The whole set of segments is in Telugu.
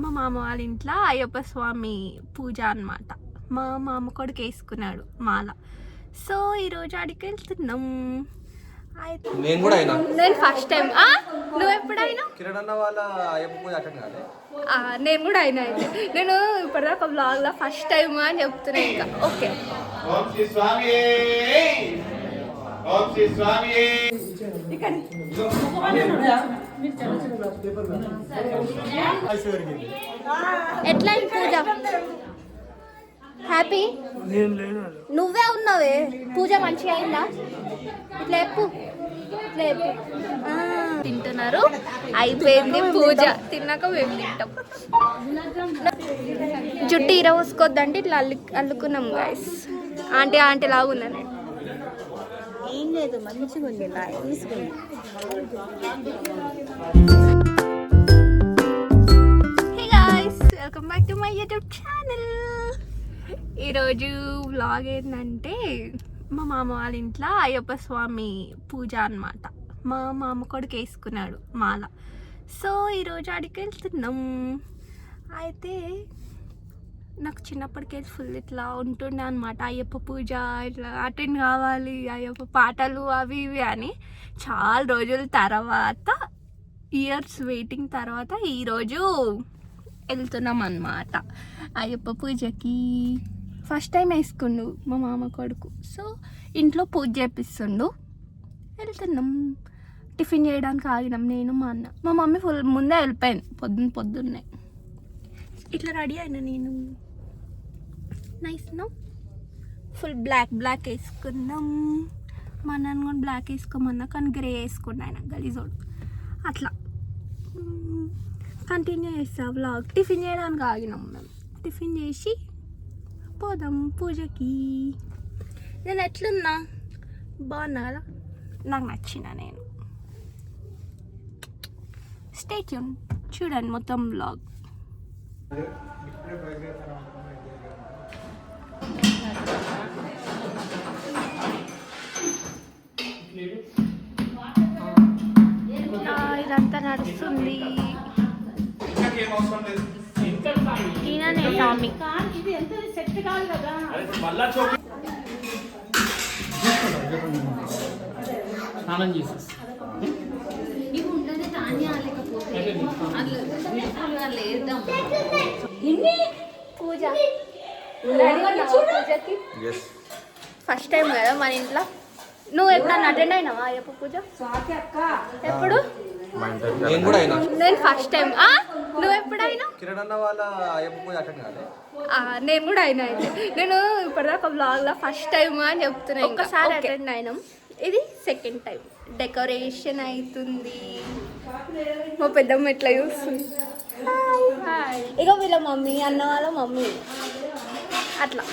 మా మామ వాళ్ళ ఇంట్లో అయ్యప్ప స్వామి పూజ అన్నమాట. మా మామ కొడుకు వేసుకున్నాడు మాల. సో ఈరోజు ఆడికి వెళ్తున్నాం. నేను కూడా అయినా. నేను ఫస్ట్ టైం. నువ్వు ఎప్పుడైనా? కిరణ్ అన్న వాళ్ళ అయ్యప్ప పూజ అటెండ్ కాలే. నేను కూడా అయినా. అయితే నేను ఇప్పటిదాకా బ్లాగ్లో ఫస్ట్ టైం అని చెప్తున్నా. ఇంకా ఓకే. ఓం శ్రీ స్వామి, ఓం శ్రీ స్వామి. ఎట్లా పూజ? హ్యాపీ? నువ్వే ఉన్నావే. పూజ మంచిగా అయిందా? ఇట్లా చెప్పు, ఇట్లా చెప్పు. తింటున్నారు. అయిపోయింది పూజ. తిన్నాక మేము తింటాం. జుట్టు ఇరవసుకోద్దంటే ఇట్లా అల్లుకున్నాం గాయస్. ఆంటీ లాగా ఉన్నా నేను. ఏం లేదు, మంచిగా ఉంది. తీసుకుంది. Hey guys, welcome back to my YouTube channel. ఈరోజు వ్లాగ్ ఏంటంటే మా మామ వాళ్ళ ఇంట్లో అయ్యప్ప స్వామి పూజ అన్నమాట. మా మామ కొడుకు వేసుకున్నాడు మాల. సో ఈరోజు ఆడికి వెళ్తున్నాం. అయితే నాకు చిన్నప్పటికెళ్ళి ఫుల్ ఇట్లా ఉంటుండే అనమాట. అయ్యప్ప పూజ ఇట్లా అటెండ్ కావాలి, అయ్యప్ప పాటలు అవి ఇవి అని. చాలా రోజుల తర్వాత, ఇయర్స్ వెయిటింగ్ తర్వాత ఈరోజు వెళ్తున్నాం అన్నమాట అయ్యప్ప పూజకి. ఫస్ట్ టైం వేసుకుండు మా మామ కొడుకు. సో ఇంట్లో పూజ చేపిస్తుండు. వెళ్తున్నాం. టిఫిన్ చేయడానికి ఆగినాం నేను, మా అన్న. మా మమ్మీ ఫుల్ ముందే వెళ్ళిపోయింది పొద్దున్నే. ఇట్లా రెడీ అయినా నేను. Nice no. ఫుల్ బ్లాక్ వేసుకున్నాం. మా నాన్న కూడా బ్లాక్ వేసుకోమన్నా, కానీ గ్రే వేసుకున్నా ఆయన గలీజోడు. అట్లా కంటిన్యూ చేస్తా వ్లాగ్. టిఫిన్ చేయడానికి ఆగినాం మేము. టిఫిన్ చేసి పోదాం పూజకి. నేను ఎట్లున్నా? బాగున్నా కదా? నాకు నచ్చిన నేను. స్టే ట్యూన్, చూడండి మొత్తం వ్లాగ్. ఇదంతా నడుస్తుంది. ఈయననే టామీ. స్నానం చేసేసి పూజ పూజకి ఫస్ట్ టైం కదా మన ఇంట్లో. నువ్వు ఎప్పుడన్నా అటెండ్ అయినావా అయ్యప్ప పూజ? ఎప్పుడు? నేను కూడా అయినా. నేను ఫస్ట్ టైం. నువ్వు ఎప్పుడైనా? కిరణ్ అన్న వాళ్ళ అయ్యప్ప పూజ అటెండ్ కాలే. నేను కూడా అయినా. అయితే నేను ఇప్పటిదాకా బ్లాగ్లో ఫస్ట్ టైం అని చెప్తున్నా. ఒక్కసారి అటెండ్ అయినాం. ఇది సెకండ్ టైం. డెకరేషన్ అవుతుంది. మా పెద్దమ్మ ఎట్లా చూస్తుంది. ఇక వీళ్ళ మమ్మీ, అన్న వాళ్ళ మమ్మీ. అట్లా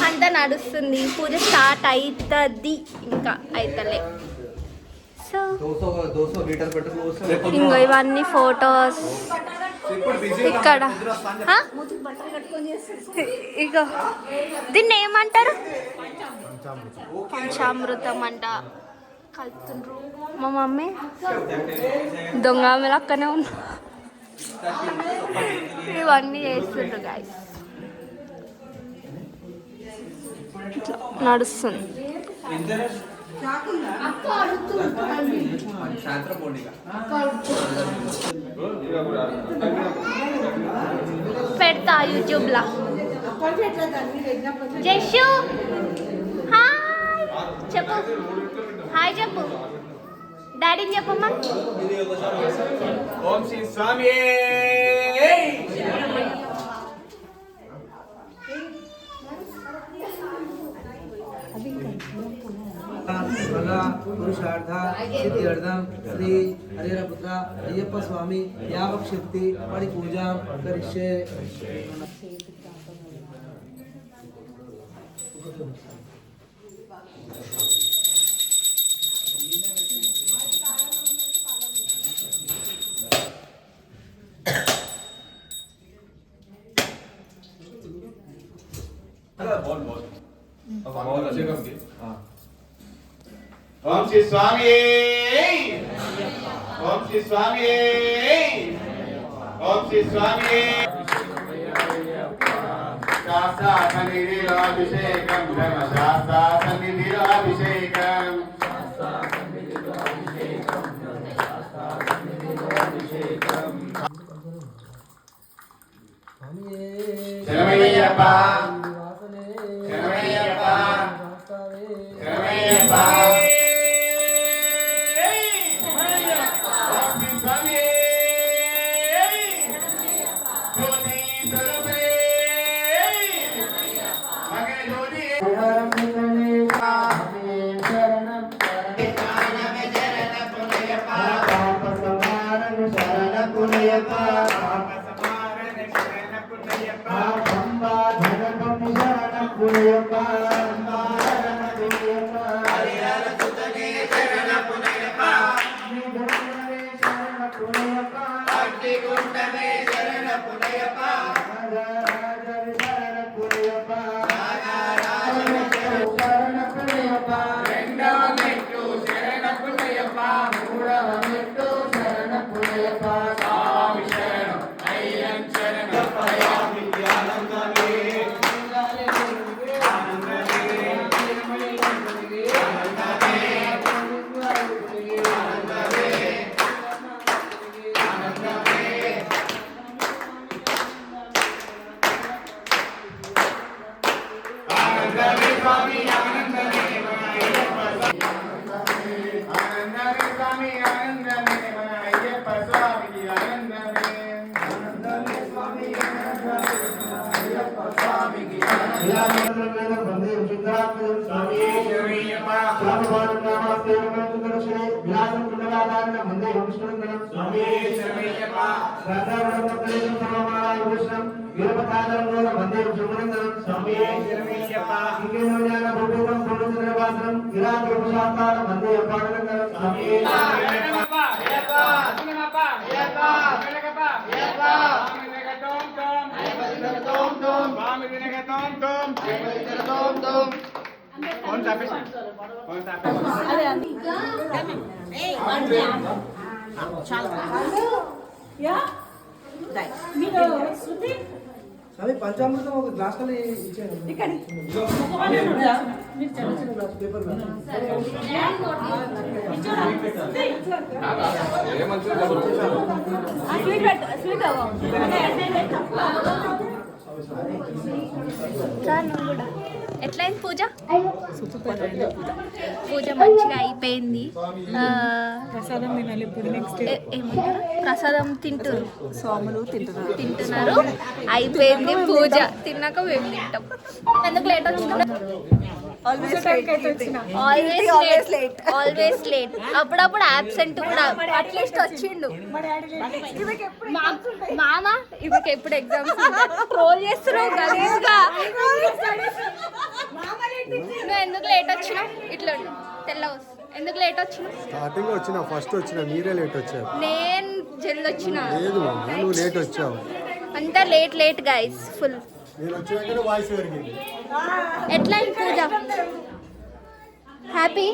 అంతా నడుస్తుంది. పూజ స్టార్ట్ అవుతుంది. ఇంకా అవుతలే. సో ఇంకో ఇవన్నీ ఫొటోస్ ఇక్కడ. ఇక దీన్ని ఏమంటారు? పంచామృతం అంట. కలుపుతుండ్రు. మా మమ్మీ దొంగ ఆమె అక్కనే ఉన్నా. ఇవన్నీ చేస్తుండ్రు గాయస్. నడుస్తుంది. పెడతా యూట్యూబ్లో. జషు హాయ్ చెప్పు. హాయ్ చెప్పు. డాడీని చెప్పమ్మా. ఓం శ్రీ స్వామి. పురుషార్థ సిద్ధ్యర్థం శ్రీ హరిహరపుత్ర అయ్యప్ప స్వామి యావక్ శక్తి పడి పూజ కరిష్యే. ఓం శ్రీ స్వామి, ఓం శ్రీ స్వామి, ఓం శ్రీ స్వామి శాస్త్ర సన్నిధిలో అభిషేకం బ్రహ్మ శాస్త్ర సన్నిధిలో అభిషేకం శరణమయ్యప్ప శరణమయ్యప్ప శరణమయ్యప్ప స్వామి పంచామృతం ఒక గ్లాస్ కల్లా ఇచ్చాను పేపర్ సార్ నువ్వు కూడా ఎట్లయింది పూజ? పూజ మంచిగా అయిపోయింది. ప్రసాదం తినాలి ఇప్పుడు నెక్స్ట్ ఏమంటారు, ప్రసాదం తింటారు, స్వాములు తింటున్నారు. అయిపోయింది పూజ, తిన్నాక మేము తింటాం. ఎందుకు లేట్ వచ్చిందా? Always late. అప్పుడప్పుడు ఆబ్సెంట్ కూడా. అట్లీస్ట్ వచ్చిండు మామ. ఇవకి ఎప్పుడు ఎగ్జామ్స్ ట్రోల్ చేస్తున్నావు గలీజ్గా. నువ్వు ఎందుకు లేట్ వచ్చినావు? ఇట్లా తెల్ల ఎందుకు లేట్ వచ్చినావు? స్టార్టింగ్ వచ్చినా, ఫస్ట్ వచ్చినా, మీరే లేట్ వచ్చారు. నేను జల్ది వచ్చిన. లేదు మామ, నువ్వు లేట్ వచ్చావు. అంతా లేట్ గైస్ ఫుల్. నేను వచ్చినాకనే వాయిస్ పెరిగింది. ఎట్లా ఈ పూజ? హ్యాపీ?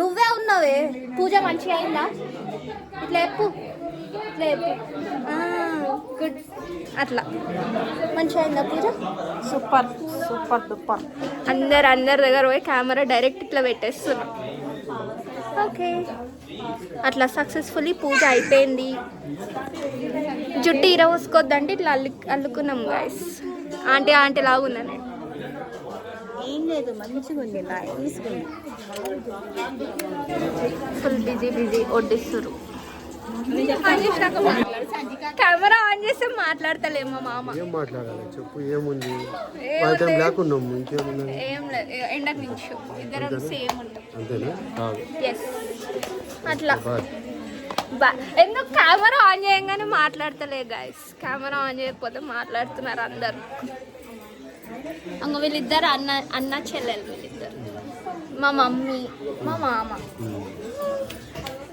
నువ్వే ఉన్నావే. పూజ మంచిగా అయిందా? ఇట్లా చెప్పు, ఇట్లా చెప్పు. గుడ్. అట్లా మంచిగా అయిందా పూజ? Super super duper. అందరి దగ్గర పోయి కెమెరా డైరెక్ట్ ఇట్లా పెట్టేస్తున్నాం. ఓకే, అట్లా సక్సెస్ఫుల్లీ పూజ అయిపోయింది. జుట్టు ఇరవసుకోద్దంటే ఇట్లా అల్లుకున్నాం గైస్. ఆంటీ లాగా ఉన్నా నేను. ఏం లేదు, మంచిగా ఉంది, నైస్గా ఉంది. ఫుల్ బిజీ వడ్డిస్తారు. కెమెరా ఆన్ చేస్తే మాట్లాడతలేమో మామ. ఏం మాట్లాడాలి చెప్పు, ఏముంది? బ్లాక్ ఉన్నాము, ఇంకేముంది? ఏం లేదు, ఎండకు నుంచి ఇద్దరం సేమ్ ఉంటాం. అంతేనా? కాదు. ఎస్, అట్లా. ఎందుకు కెమెరా ఆన్ చేయగానే మాట్లాడతలే గైస్. కెమెరా ఆన్ చేయకపోతే మాట్లాడుతున్నారు అందరు. వీళ్ళిద్దరు అన్న చెల్లెలు, వీళ్ళిద్దరు. మా మమ్మీ, మా మామ,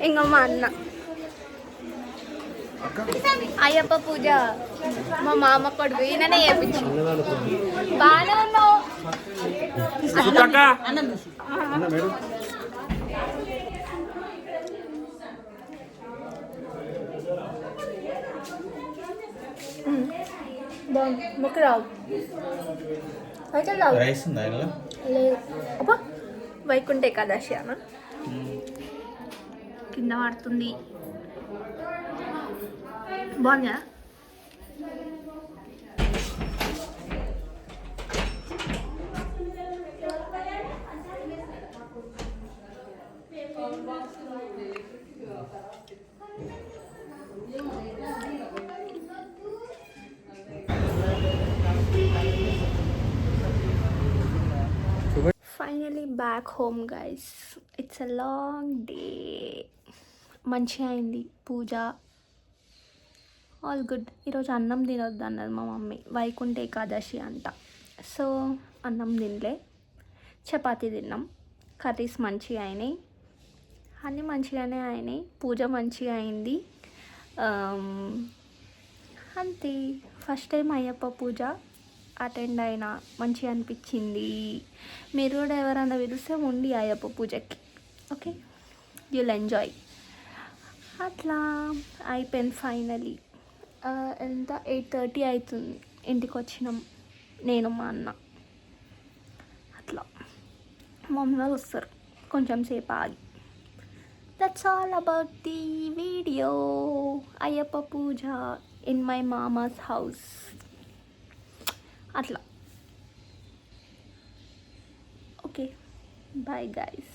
ఇంకా మా అన్న. అయ్యప్ప పూజ మా మామ కొడుకు ఈయననే చేయించు. బాగానే ఉన్నావు. బాగుంది మొక్క రావు అయితే రావు రైస్ ఉందా ఇందులో? లేదు అబ్బా వైకుంఠ ఏకాదశి అన్న కింద పడుతుంది బాగుందా finally back home guys it's a long day మంచిగా అయింది పూజ ఆల్ గుడ్ ఈరోజు అన్నం తినొద్దు అన్నది మా మమ్మీ వైకుంఠ ఏకాదశి అంట సో అన్నం తినలే చపాతీ తిన్నాం కర్రీస్ మంచిగా అయినాయి అన్నీ మంచిగానే అయినాయి పూజ మంచిగా అయింది అంతే ఫస్ట్ టైం అయ్యప్ప పూజ అటెండ్ అయినా మంచిగా అనిపించింది మీరు కూడా ఎవరైనా పిలిస్తే ఉండి అయ్యప్ప పూజకి ఓకే యుల్ ఎంజాయ్ అట్లా అయిపోయింది ఫైనలీ ఎంత 8:30 అవుతుంది ఇంటికి వచ్చినాం నేను మా అన్న అట్లా మా అమ్మ వాళ్ళు వస్తారు కొంచెం సేపు ఆగి that's all about the video Ayyappa puja in my mama's house అట్లా ఓకే బాయ్ గైస్